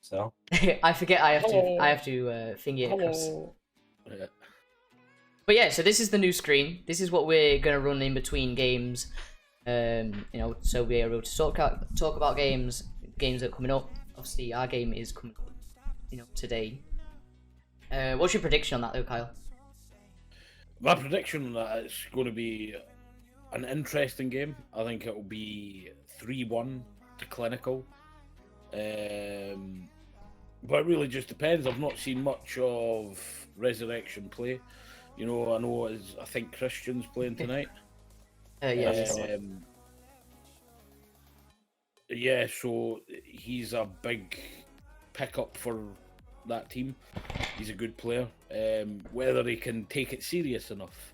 So I forget I have to finger it across. Yeah. But yeah, so this is the new screen. This is what we're gonna run in between games. You know, so we're able to talk about games that are coming up. Obviously, our game is coming up, you know, today. What's your prediction on that, though, Kyle? My prediction that it's going to be an interesting game. I think it will be 3-1 to Clinical. But it really just depends. I've not seen much of Resurrection play. You know, I think Christian's playing tonight. Yes. Yeah, so he's a big pickup for that team. He's a good player. Whether he can take it serious enough.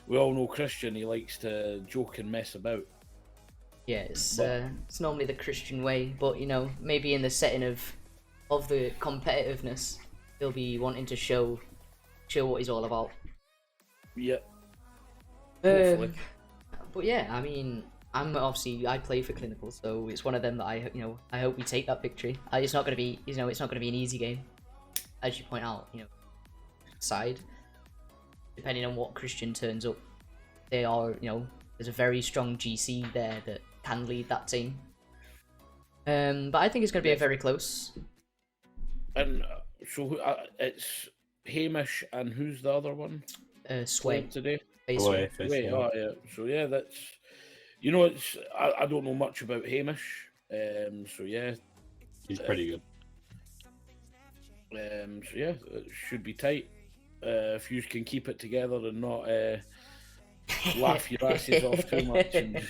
We all know Christian, he likes to joke and mess about. Yeah, it's normally the Christian way, but you know, maybe in the setting of the competitiveness, he'll be wanting to show what he's all about. Yeah. Hopefully. But yeah, I mean, I play for Clinical, so it's one of them that I hope we take that victory. It's not gonna be an easy game, as you point out. You know, side, depending on what Christian turns up, they are, you know, there's a very strong GC there that can lead that team. But I think it's gonna be a very close. And so it's Hamish and who's the other one? Sway today. Sway. Oh yeah. So yeah, that's, you know, it's I don't know much about Hamish. So yeah, he's pretty good. So yeah, it should be tight. If you can keep it together and not laugh your asses off too much and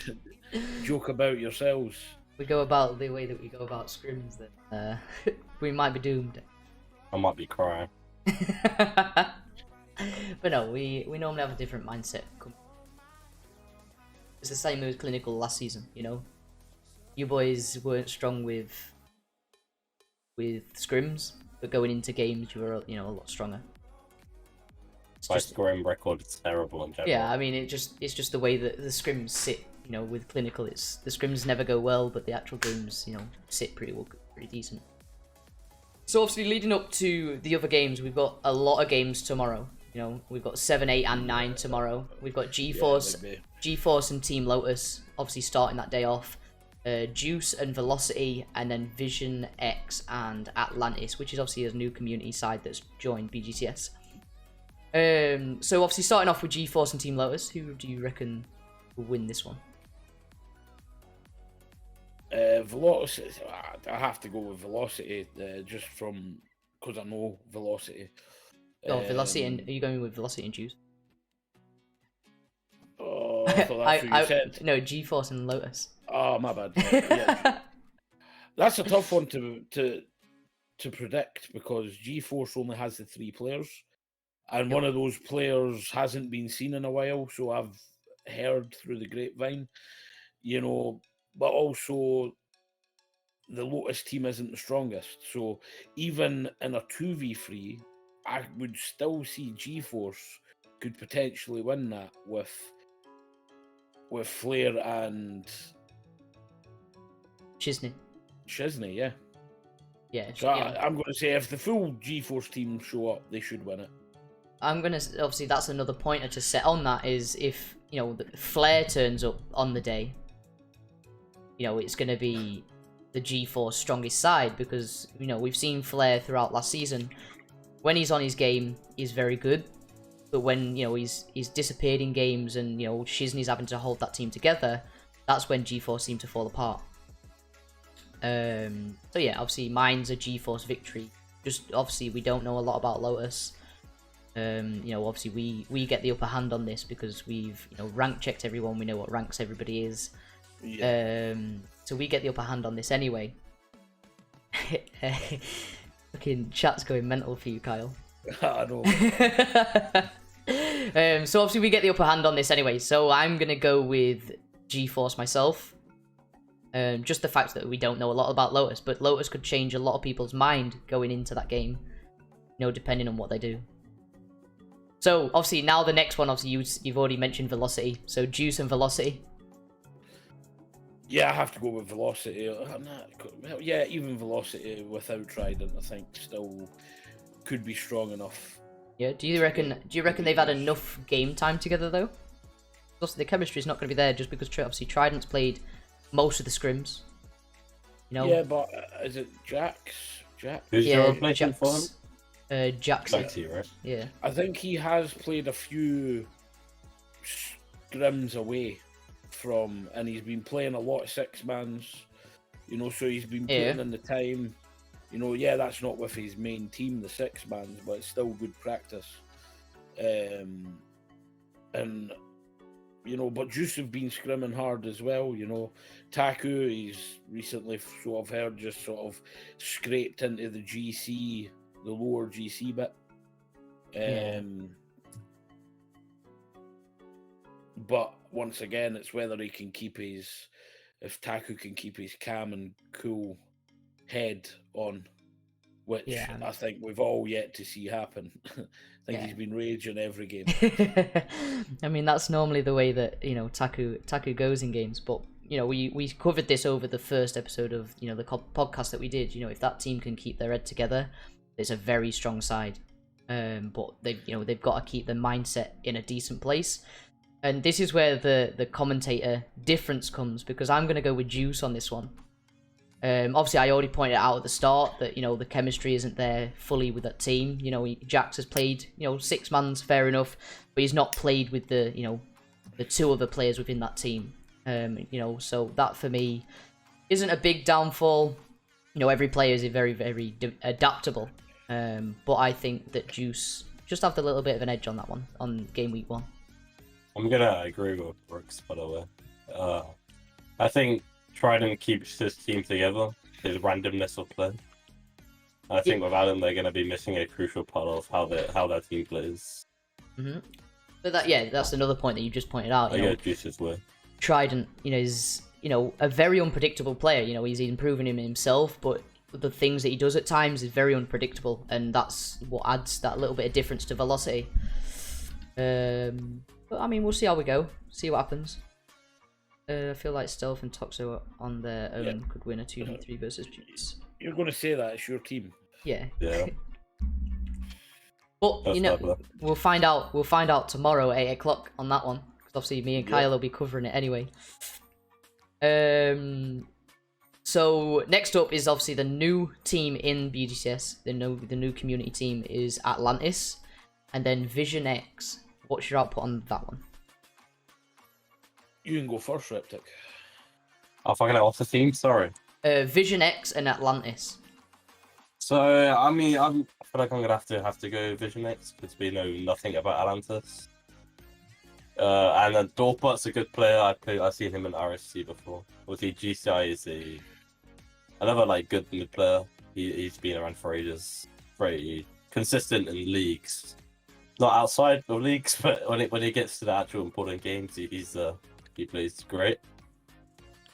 joke about yourselves. We go about the way that we go about scrims, then we might be doomed. I might be crying. But no, we normally have a different mindset. It's the same with Clinical last season, you know. You boys weren't strong with scrims, but going into games you were, you know, a lot stronger. My scoring record is terrible in general. Yeah, I mean, it's just the way that the scrims sit. You know, with Clinical, it's the scrims never go well, but the actual games, you know, sit pretty decent. So obviously, leading up to the other games, we've got a lot of games tomorrow. You know, we've got 7, 8, and 9 tomorrow. We've got GeForce and Team Lotus, obviously starting that day off. Juice and Velocity, and then Vision X and Atlantis, which is obviously a new community side that's joined BGCS. So obviously starting off with GeForce and Team Lotus, who do you reckon will win this one? Velocity. I have to go with Velocity, just from because I know Velocity. Oh, Velocity, and are you going with Velocity and Juice? Oh, I thought that's what you said. No, GeForce and Lotus. Oh, my bad. Yeah. That's a tough one to predict because GeForce only has the 3 players, and one of those players hasn't been seen in a while. So I've heard through the grapevine, you know, but also the Lotus team isn't the strongest. So even in a 2v3, I would still see GeForce could potentially win that with Flair and Shizney, yeah. Yeah. So I'm going to say if the full GeForce team show up, they should win it. I'm going to, obviously, that's another pointer to set on that is if, you know, Flair turns up on the day, you know, it's going to be the GeForce strongest side because, you know, we've seen Flair throughout last season. When he's on his game, he's very good. But when, you know, he's disappeared in games and, you know, Shizney's having to hold that team together, that's when GeForce seem to fall apart. So yeah, obviously mine's a GeForce victory. Just obviously we don't know a lot about Lotus. You know, obviously we get the upper hand on this because we've, you know, rank checked everyone. We know what ranks everybody is. Yeah. So we get the upper hand on this anyway. Fucking chat's going mental for you, Kyle. I know. So obviously we get the upper hand on this anyway. So I'm gonna go with GeForce myself. Just the fact that we don't know a lot about Lotus, but Lotus could change a lot of people's mind going into that game. You know, depending on what they do. So obviously now the next one, obviously you've already mentioned Velocity. So Juice and Velocity. Yeah, I have to go with velocity. Well, yeah, even velocity without Trident, I think still could be strong enough. Yeah. Do you reckon they've had enough game time together though? Also, the chemistry is not going to be there just because obviously Trident's played most of the scrims. You know. Yeah, but is it Jax? Who's your replacement for him? Jackson. Jaxie, right? Yeah. I think he has played a few scrims away from, and he's been playing a lot of 6-mans, you know, so he's been putting in the time. You know, yeah, that's not with his main team, the 6-mans, but it's still good practice. And you know, but Juice have been scrimming hard as well. You know, Taku, he's recently, so I've heard, just sort of scraped into the GC, the lower GC bit. But once again, it's whether he can keep if Taku can keep his calm and cool head on, which I think we've all yet to see happen. I think he's been raging every game. I mean, that's normally the way that, you know, Taku goes in games, but you know, we covered this over the first episode of, you know, the podcast that we did. You know, if that team can keep their head together, it's a very strong side. But they've got to keep their mindset in a decent place. And this is where the commentator difference comes, because I'm going to go with Juice on this one. Obviously, I already pointed out at the start that, you know, the chemistry isn't there fully with that team. You know, Jax has played, you know, 6-mans, fair enough, but he's not played with the, you know, the 2 other players within that team. You know, so that for me isn't a big downfall. You know, every player is very, very adaptable. But I think that Juice just have a little bit of an edge on that one, on game week 1. I'm gonna agree with Brooks, by the way. I think Trident keeps his team together, his randomness of play. I think without him, they're gonna be missing a crucial part of how their team plays. But that's another point that you just pointed out. I get Juice's way. Trident, you know, is, you know, a very unpredictable player. You know, he's improving himself, but the things that he does at times is very unpredictable, and that's what adds that little bit of difference to velocity. But I mean, we'll see how we go. See what happens. I feel like Stealth and Toxo on their own could win a 2v3 versus Juice. You're going to say that it's your team. Yeah. But That's you know, we'll find out tomorrow at 8 o'clock on that one, because obviously me and Kyle will be covering it anyway. So next up is obviously the new team in BGCS. The new community team is Atlantis, and then Vision X. What's your output on that one? You can go first, Reptic. Oh, fucking hell, what's the team? Sorry. Vision X and Atlantis. So, I mean, I feel like I'm gonna have to go Vision X because we know nothing about Atlantis. And then Dorpot's a good player. I've seen him in RSC before. Obviously, GCI is another like good mid player. He's been around for ages. Very consistent in leagues. Not outside of leagues, but when he gets to the actual important games, he plays great.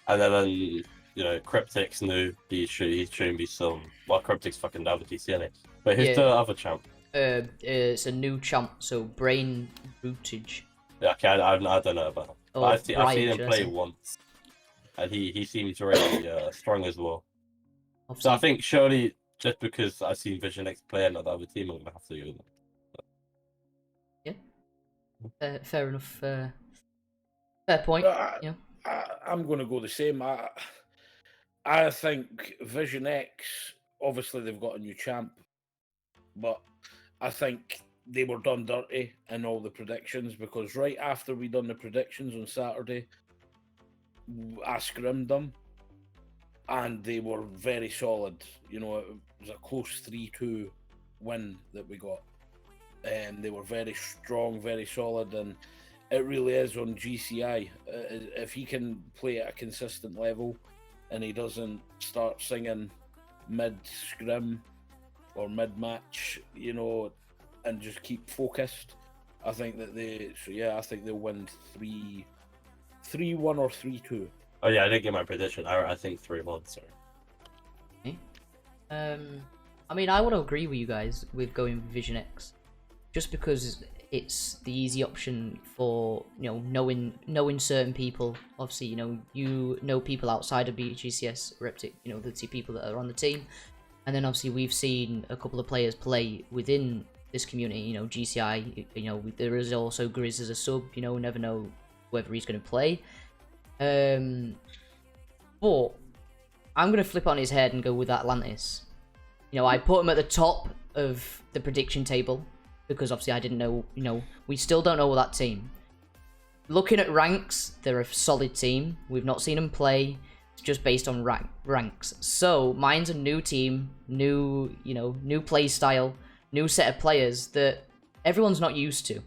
And then you know, Cryptic's new. He's shown me some. Well, Cryptic's fucking down with TCN. But who's the other champ? It's a new champ, so Brain Rootage. Yeah, okay, I don't know about him. Oh, I've seen him play once, and he seems really strong as well. Obviously. So I think surely just because I've seen Vision X play another other team, I'm gonna have to go with them. Fair enough. Fair point. Yeah. I'm going to go the same. I think Vision X, obviously they've got a new champ, but I think they were done dirty in all the predictions, because right after we done the predictions on Saturday, I scrimmed them, and they were very solid. You know, it was a close 3-2 win that we got. They were very strong, very solid, and it really is on GCI. If he can play at a consistent level and he doesn't start singing mid-scrim or mid-match, you know, and just keep focused, I think that I think they'll win 3-1 or 3-2. Oh yeah, I didn't get my prediction. I think 3-1, sorry. Okay. I mean, I want to agree with you guys with going Vision X. Just because it's the easy option for, you know, knowing certain people. Obviously, you know people outside of BGCS, Reptic, you know, the two people that are on the team. And then obviously we've seen a couple of players play within this community, you know, GCI, you know, there is also Grizz as a sub, you know, never know whether he's going to play. But I'm going to flip on his head and go with Atlantis. You know, I put him at the top of the prediction table because obviously I didn't know, you know, we still don't know that team. Looking at ranks, they're a solid team. We've not seen them play. It's just based on ranks. So mine's a new team, new play style, new set of players that everyone's not used to.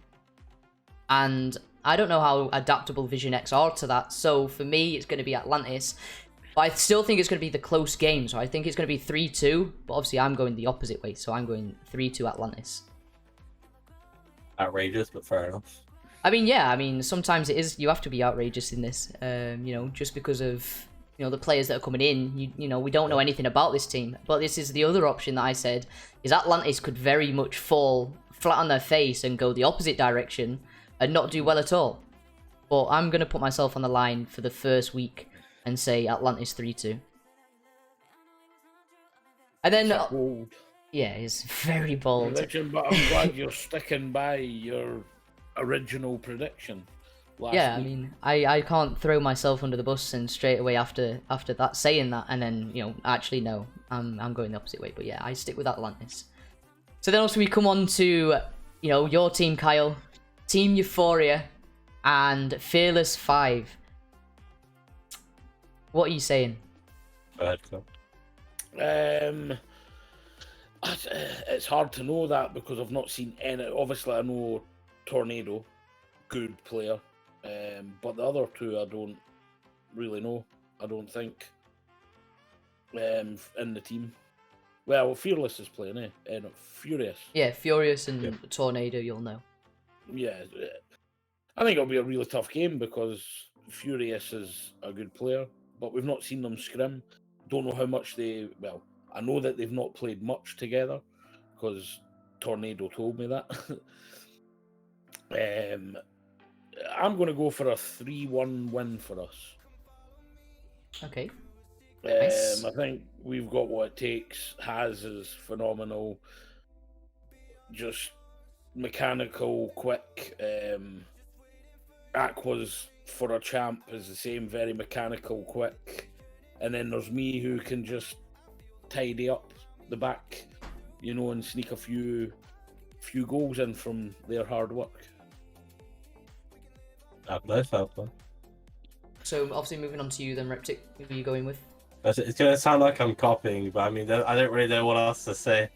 And I don't know how adaptable Vision X are to that. So for me, it's going to be Atlantis. But I still think it's going to be the close game. So I think it's going to be 3-2. But obviously I'm going the opposite way. So I'm going 3-2 Atlantis. Outrageous, but fair enough. I mean, yeah. I mean, sometimes it is. You have to be outrageous in this. You know, just because of, you know, the players that are coming in. You know, we don't know anything about this team. But this is the other option that I said, is Atlantis could very much fall flat on their face and go the opposite direction and not do well at all. But I'm going to put myself on the line for the first week and say Atlantis 3-2. And then, yeah, it's very bold. But I'm glad you're sticking by your original prediction. Yeah, week. I mean, I can't throw myself under the bus and straight away after that saying that, and then, you know, actually no, I'm going the opposite way. But yeah, I stick with Atlantis. So then also we come on to, you know, your team, Kyle, Team Euphoria, and Fearless 5. What are you saying? Go ahead, Phil. It's hard to know that because I've not seen any. Obviously, I know Tornado, good player, but the other two I don't really know. I don't think in the team. Well, Fearless is playing, not Furious. Yeah, Furious and Tornado, you'll know. Yeah, I think it'll be a really tough game because Furious is a good player, but we've not seen them scrim. Don't know how much they. Well, I know that they've not played much together because Tornado told me that. I'm going to go for a 3-1 win for us. Okay. Nice. I think we've got what it takes. Haz is phenomenal. Just mechanical, quick. Aqua's for a champ is the same, very mechanical, quick. And then there's me who can just tidy up the back, you know, and sneak a few goals in from their hard work. Fair play. So obviously moving on to you then, Reptic, who are you going with? It's going to sound like I'm copying, but I mean, I don't really know what else to say.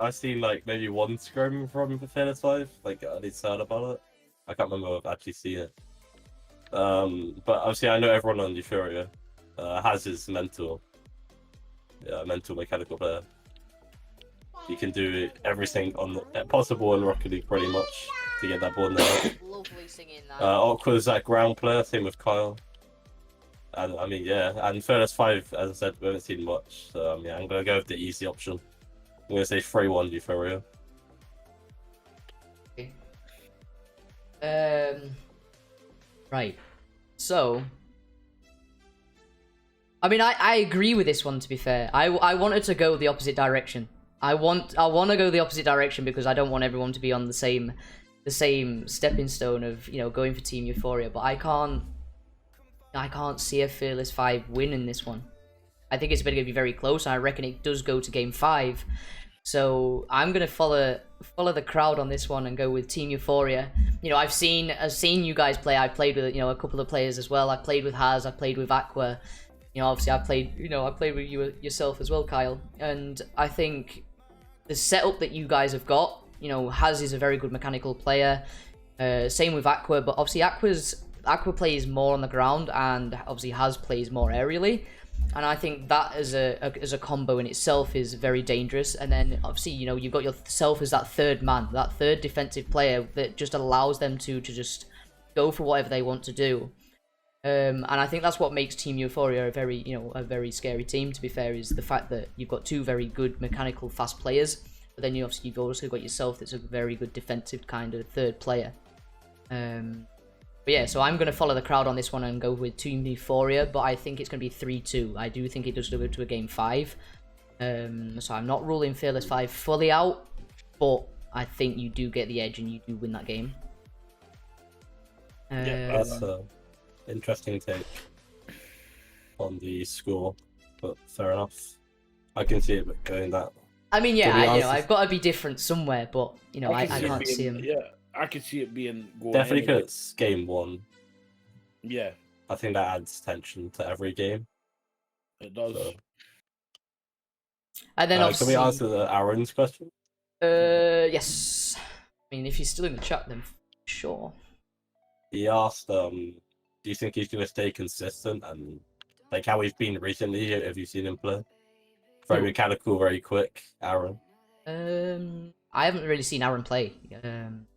I've seen like maybe one scrim from Fearless 5, like I need to heard about it. I can't remember if I've actually seen it. But obviously I know everyone on Euphoria has his mental mechanical player. You can do everything possible in Rocket League pretty much to get that ball in there. Lovely singing that. Aqua's that ground player, same with Kyle. And I mean, yeah, and Fearless 5, as I said, we haven't seen much. So yeah, I'm gonna go with the easy option. I'm gonna say 3-1 Euphoria. Okay. Right. So, I mean, I agree with this one. To be fair, I wanted to go the opposite direction. I want to go the opposite direction because I don't want everyone to be on the same stepping stone of, you know, going for Team Euphoria. But I can't see a Fearless 5 win in this one. I think it's going to be very close. I reckon it does go to Game 5. So I'm going to follow the crowd on this one and go with Team Euphoria. You know, I've seen you guys play. I played with, you know, a couple of players as well. I played with Haz. I played with Aqua. You know, obviously I played with you yourself as well, Kyle. And I think the setup that you guys have got, you know, Haz is a very good mechanical player. Same with Aqua, but obviously Aqua plays more on the ground, and obviously Haz plays more aerially. And I think that as a combo in itself is very dangerous. And then obviously, you know, you've got yourself as that third man, that third defensive player that just allows them to just go for whatever they want to do. And I think that's what makes Team Euphoria a very scary team, to be fair, is the fact that you've got two very good mechanical fast players But then you've also got yourself that's a very good defensive kind of third player. But yeah, so I'm going to follow the crowd on this one and go with Team Euphoria, but I think it's going to be 3-2. I do think it does go to a game 5. So I'm not ruling Fearless 5 fully out, but I think you do get the edge and you do win that game. Yeah, that's an interesting take on the score, but fair enough. I can see it going that. I mean, yeah, I've got to be different somewhere, but I can't see him. Yeah, I could see it being going. Definitely because it's game 1. Yeah, I think that adds tension to every game. It does. So. And then can we answer Aaron's question? Yes. I mean, if he's still in the chat, then sure. He asked, do you think he's going to stay consistent and like how he's been recently? Have you seen him play? Very mechanical, very quick, Aaron. I haven't really seen Aaron play,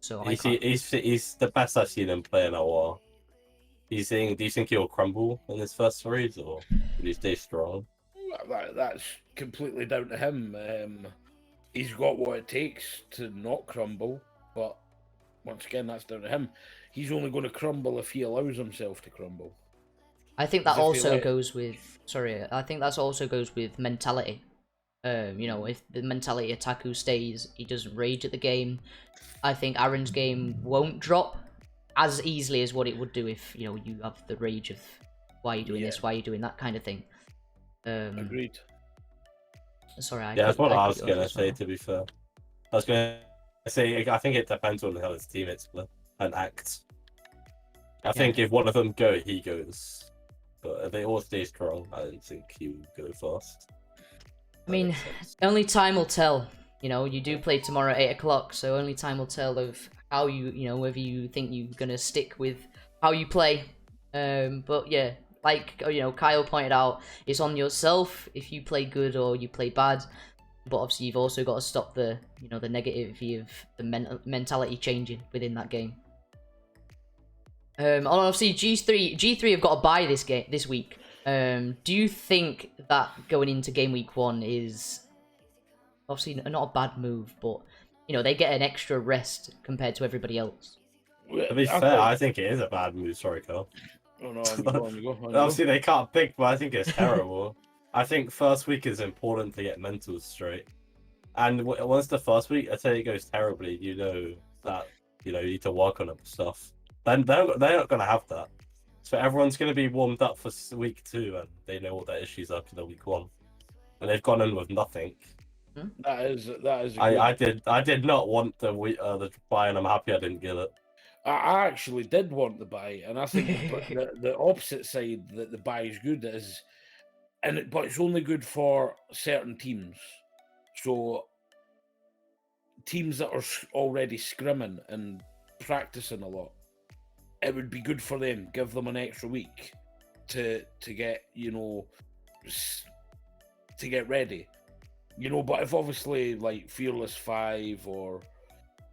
so he's the best I've seen him play in a while. Do you think he'll crumble in his first series, or will he stay strong? That's completely down to him. He's got what it takes to not crumble, but once again, that's down to him. He's only going to crumble if he allows himself to crumble. I think that also goes with. Sorry, I think that also goes with mentality. If the mentality of Taku stays, he doesn't rage at the game. I think Aaron's game won't drop as easily as what it would do if you have the rage of why are you doing this, why are you doing that kind of thing. Agreed. Sorry, that's what I was gonna say. To be fair, I was gonna say I think it depends on how his teammates play and act. I think if one of them go, he goes. But if they all stay strong, I don't think he will go fast. I mean, only time will tell. You do play tomorrow at 8 o'clock, so only time will tell of how whether you think you're gonna stick with how you play. But yeah, like Kyle pointed out, it's on yourself if you play good or you play bad. But obviously, you've also got to stop the the negativity of the mentality changing within that game. Obviously, G3 have got to buy this week. Do you think that going into game week 1 is obviously not a bad move, but they get an extra rest compared to everybody else? To be fair, I think it is a bad move. Sorry, Carl. Oh no, you go. Obviously, they can't pick, but I think it's terrible. I think first week is important to get mentals straight, and once the first week, I tell you, it goes terribly, that you need to work on it stuff. Then they're not going to have that. So everyone's going to be warmed up for week 2, and they know what their issues are for the week 1, and they've gone in with nothing. That is. I did not want the buy, and I'm happy I didn't get it. I actually did want the buy, and I think the opposite side that the buy is good is, but it's only good for certain teams. So teams that are already scrimming and practicing a lot, it would be good for them. Give them an extra week to get to get ready. But if obviously like Fearless 5 or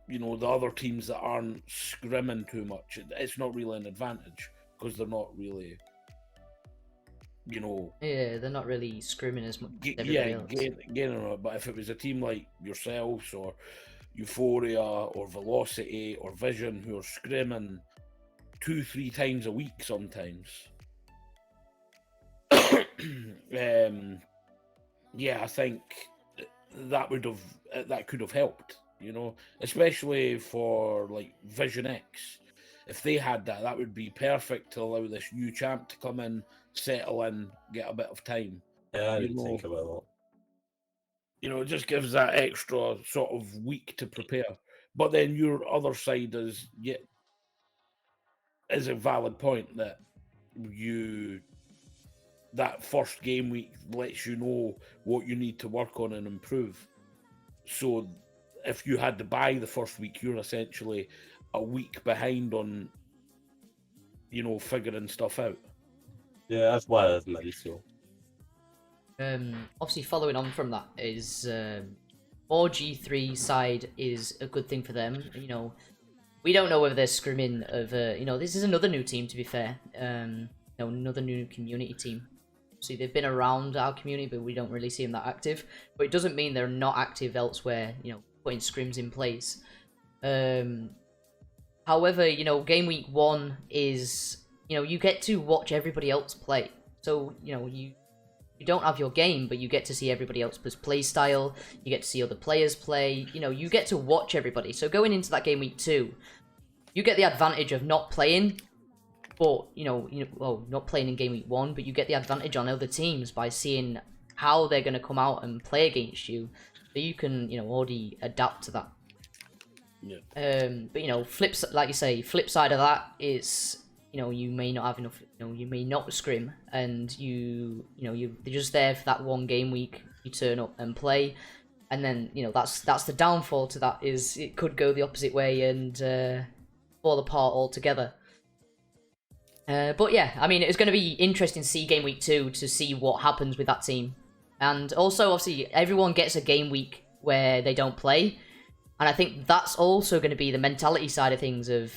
the other teams that aren't scrimming too much, it's not really an advantage because they're not really yeah, they're not really scrimming as much. Gaining on it. But if it was a team like yourselves or Euphoria or Velocity or Vision who are scrimming 2-3 times a week sometimes, I think that could have helped, especially for like Vision X. If they had that would be perfect to allow this new champ to come in, settle in, get a bit of time. Yeah, I didn't think about that. It just gives that extra sort of week to prepare. But then your other side is a valid point that that first game week lets you know what you need to work on and improve. So if you had to buy the first week, you're essentially a week behind on figuring stuff out. Yeah, that's why that's mental. Obviously following on from that is more G3 side is a good thing for them. We don't know whether they're scrimming of this is another new team, to be fair. Another new community team. See, they've been around our community, but we don't really see them that active. But it doesn't mean they're not active elsewhere, you know, putting scrims in place. However, you know, game week 1 is, you know, you get to watch everybody else play. So, you know, you don't have your game, but you get to see everybody else's play style. You get to see other players play. You know, you get to watch everybody. So going into that game week 2, you get the advantage of not playing, but, well, not playing in game week 1, but you get the advantage on other teams by seeing how they're going to come out and play against you. So you can, you know, already adapt to that. Yeah. But, you know, like you say, flip side of that is, you know, you may not have enough, you know, you may not scrim, and you're just there for that one game week. You turn up and play, and then, you know, that's the downfall to that, is it could go the opposite way and fall apart altogether. But yeah, I mean, it's going to be interesting to see game week 2 to see what happens with that team, and also obviously everyone gets a game week where they don't play, and I think that's also going to be the mentality side of things of,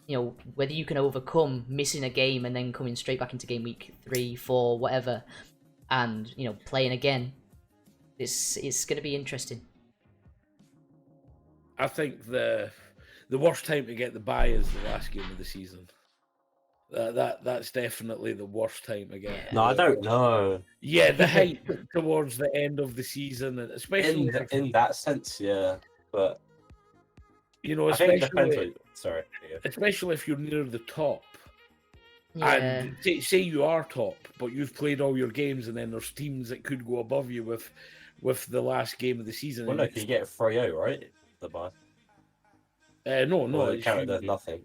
you know, whether you can overcome missing a game and then coming straight back into game week 3, 4, whatever, and, you know, playing again. It's going to be interesting. I think the worst time to get the bye is the last game of the season. That's definitely the worst time to get. No, I don't know. Yeah, the hype towards the end of the season, and especially In that sense, yeah. But you know, I think it especially depends. Sorry. especially if you're near the top. Yeah. And say you are top, but you've played all your games, and then there's teams that could go above you with the last game of the season. Well, no, you get 3-0, right? The bye. No, Well, it's there's nothing.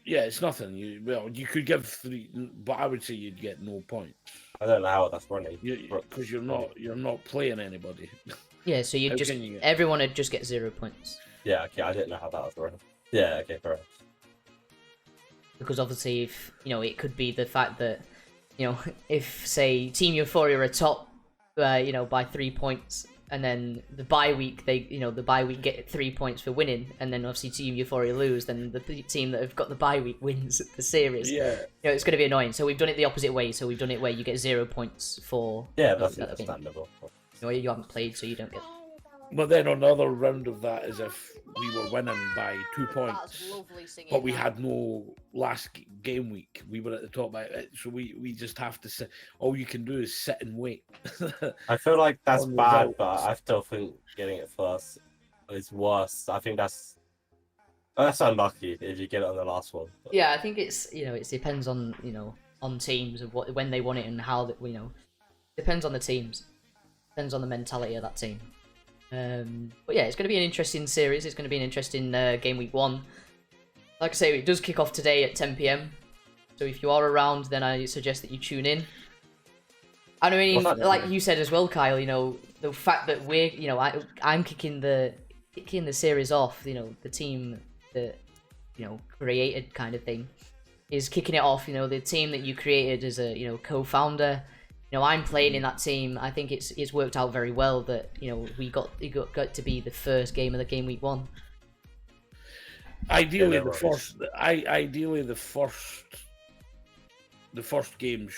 Yeah, it's nothing. You could give 3, but I would say you'd get no points. I don't know how that's running. Because you're not playing anybody. Yeah, so How can you get- everyone would just get 0 points. Yeah, okay, I didn't know how that was running. Yeah, okay, fair enough. Because obviously, if, you know, it could be the fact that, you know, if, say, Team Euphoria are top, you know, by 3 points, and then the bye week, the bye week get 3 points for winning, and then obviously Team Euphoria lose, then the team that have got the bye week wins the series. Yeah. You know, it's going to be annoying. So we've done it the opposite way. So we've done it where you get 0 points for... Yeah, that's game. understandable. You know, you haven't played, so you don't get... But then another round of that is if we were winning by 2 points, but we had no last game week. We were at the top, so we just have to sit. All you can do is sit and wait. I feel like that's On bad, results. but I still think getting it first is worse. I think that's unlucky if you get it on the last one. But... Yeah, I think it's, you know, it depends on, you know, on teams of when they want it and how that, you know, depends on the teams, depends on the mentality of that team. But yeah, it's going to be an interesting series. It's going to be an interesting game week 1. Like I say, it does kick off today at 10 PM. So if you are around, then I suggest that you tune in. And I mean, like you said as well, Kyle, you know, the fact that we're, you know, I'm kicking the series off, you know, the team that, you know, created kind of thing is kicking it off. You know, the team that you created as a, you know, co-founder. You know, I'm playing in that team. I think it's worked out very well that, you know, it got to be the first game of the game week 1. Ideally, Yeah, the first game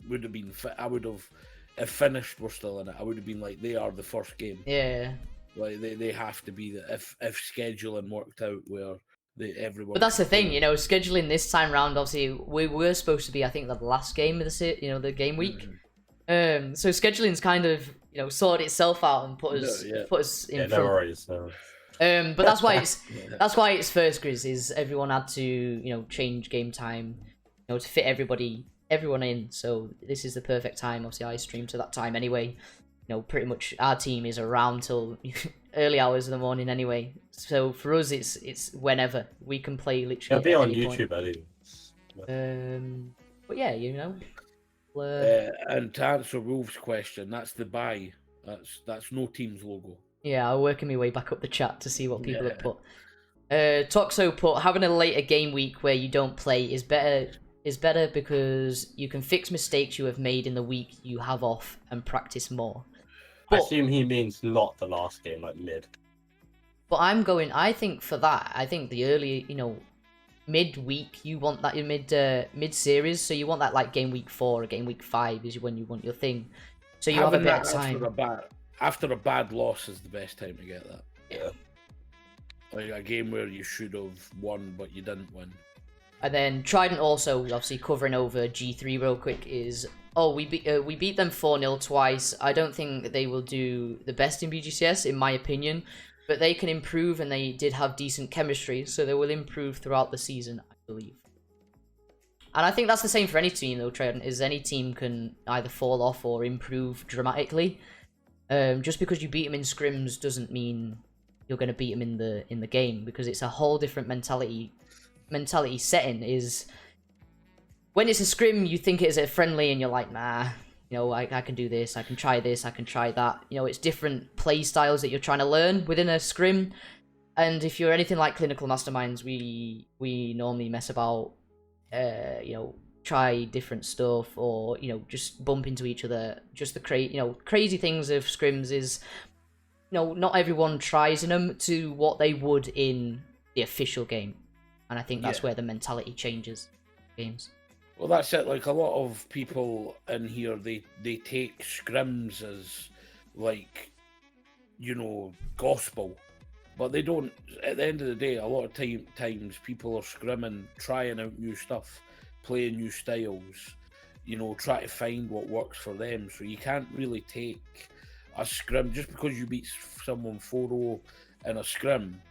would have been. I would have, if finished were still in it, I would have been like, they are the first game. Yeah. Like they have to be the if scheduling worked out where everyone. But that's the thing, you know, scheduling this time round. Obviously, we were supposed to be, I think, the last game of the game week. So scheduling's kind of, you know, sorted itself out and put us in front. No worries. No. But that's why it's first grizz is everyone had to, you know, change game time, you know, to fit everyone in. So this is the perfect time. Obviously, I stream to that time anyway. You know, pretty much our team is around till early hours of the morning anyway. So for us, it's whenever we can play. Literally, It'll be on any YouTube, point. But yeah, you know. And to answer Wolf's question, that's the buy. That's no team's logo. Yeah, I'm working my way back up the chat to see what people have put. Toxo put, having a later game week where you don't play is better because you can fix mistakes you have made in the week you have off and practice more. I assume he means not the last game, like mid. But I think for that, I think the early, you know, mid-week, you want that in mid-series, so you want that like game week 4 or game week 5 is when you want your thing. So you have a bit of time. After a bad loss is the best time to get that. Yeah. Like a game where you should have won but you didn't win. And then Trident also, obviously covering over G3 real quick, is we beat them 4-0 twice. I don't think they will do the best in BGCS, in my opinion, but they can improve, and they did have decent chemistry, so they will improve throughout the season, I believe. And I think that's the same for any team, though, Trident, is any team can either fall off or improve dramatically. Just because you beat them in scrims doesn't mean you're going to beat them in the game, because it's a whole different mentality setting. Is when it's a scrim, you think it is a friendly, and you're like, nah, you know, I can do this, I can try this, I can try that. You know, it's different play styles that you're trying to learn within a scrim. And if you're anything like Clinical Masterminds, we normally mess about, you know, try different stuff, or, you know, just bump into each other. Just the crazy things of scrims is, you know, not everyone tries in them to what they would in the official game. And I think that's where the mentality changes games. Well, that's it. Like, a lot of people in here, they take scrims as, like, you know, gospel. But they don't. At the end of the day, a lot of times people are scrimming, trying out new stuff, playing new styles, you know, try to find what works for them. So you can't really take a scrim just because you beat someone 4-0 in a scrim.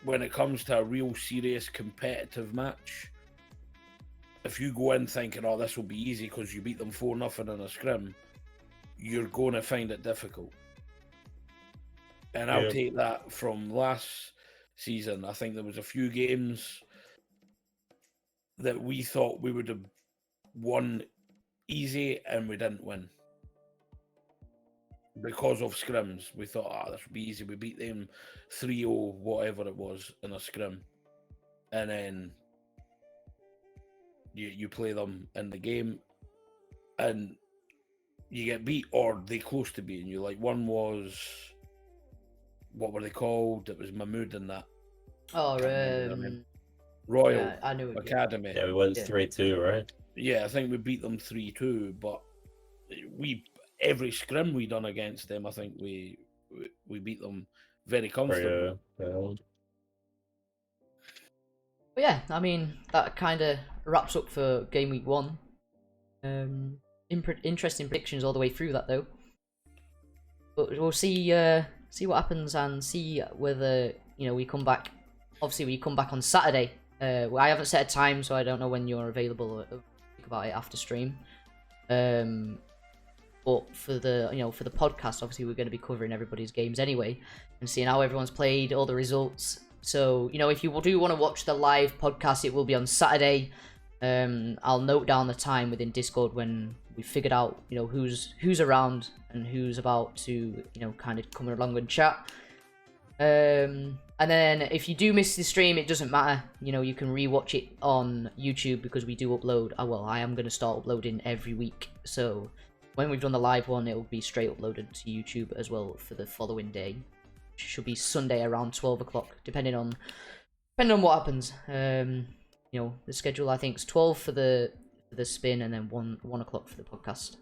When it comes to a real serious competitive match, if you go in thinking, oh, this will be easy because you beat them 4-0 in a scrim, you're going to find it difficult. And I'll take that from last season. I think there was a few games that we thought we would have won easy and we didn't win. Because of scrims, we thought, this would be easy. We beat them 3-0, whatever it was, in a scrim. And then you play them in the game and you get beat, or they close to beating you. Like, one was, what were they called? It was Mahmood and that. Oh, Royal yeah, I knew it, Academy. Yeah, we went 3-2, right? Yeah, I think we beat them 3-2, but every scrim we done against them, I think we beat them very comfortably. But yeah, I mean, that kind of wraps up for game week 1. Interesting predictions all the way through that, though. But we'll see what happens, and see whether, you know, we come back. Obviously, we come back on Saturday. I haven't set a time, so I don't know when you're available. Think about it after stream. But for the podcast, obviously we're going to be covering everybody's games anyway, and seeing how everyone's played, all the results. So, you know, if you do want to watch the live podcast, it will be on Saturday. I'll note down the time within Discord when we figured out, you know, who's around and who's about to, you know, kind of come along and chat. And then if you do miss the stream, it doesn't matter. You know, you can rewatch it on YouTube, because we do upload. I am going to start uploading every week. So when we've done the live one, it will be straight uploaded to YouTube as well for the following day, which should be Sunday around 12 o'clock, depending on what happens. You know, the schedule, I think, is 12 for the spin, and then 1 o'clock for the podcast.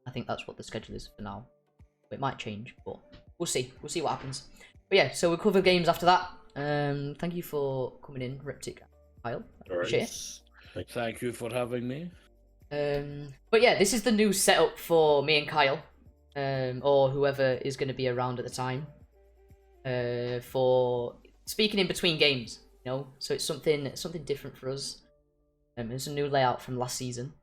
I think that's what the schedule is for now. It might change, but we'll see. We'll see what happens. But yeah, so we'll cover games after that. Thank you for coming in, Reptic, Kyle. Appreciate it. Thank you for having me. But yeah, this is the new setup for me and Kyle, or whoever is going to be around at the time, for speaking in between games. You know, so it's something different for us. It's a new layout from last season.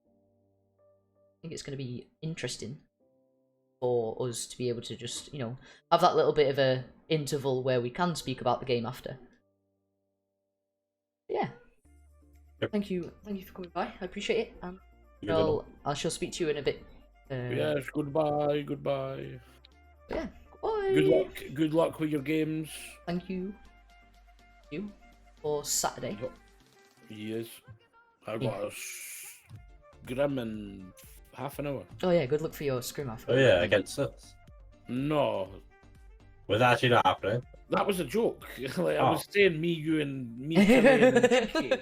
I think it's going to be interesting for us to be able to just, you know, have that little bit of a interval where we can speak about the game after. Yeah. Yep. Thank you for coming by. I appreciate it. And I shall speak to you in a bit. Yes, goodbye. Yeah, goodbye. Good luck with your games. Thank you. You for Saturday. Yes. I got a scrim in half an hour. Oh yeah, good luck for your scrim after. Oh yeah, against us. No. Was actually not happening. That was a joke. Like, I Oh. was saying me, you, and me, Kelly, and Cheeky.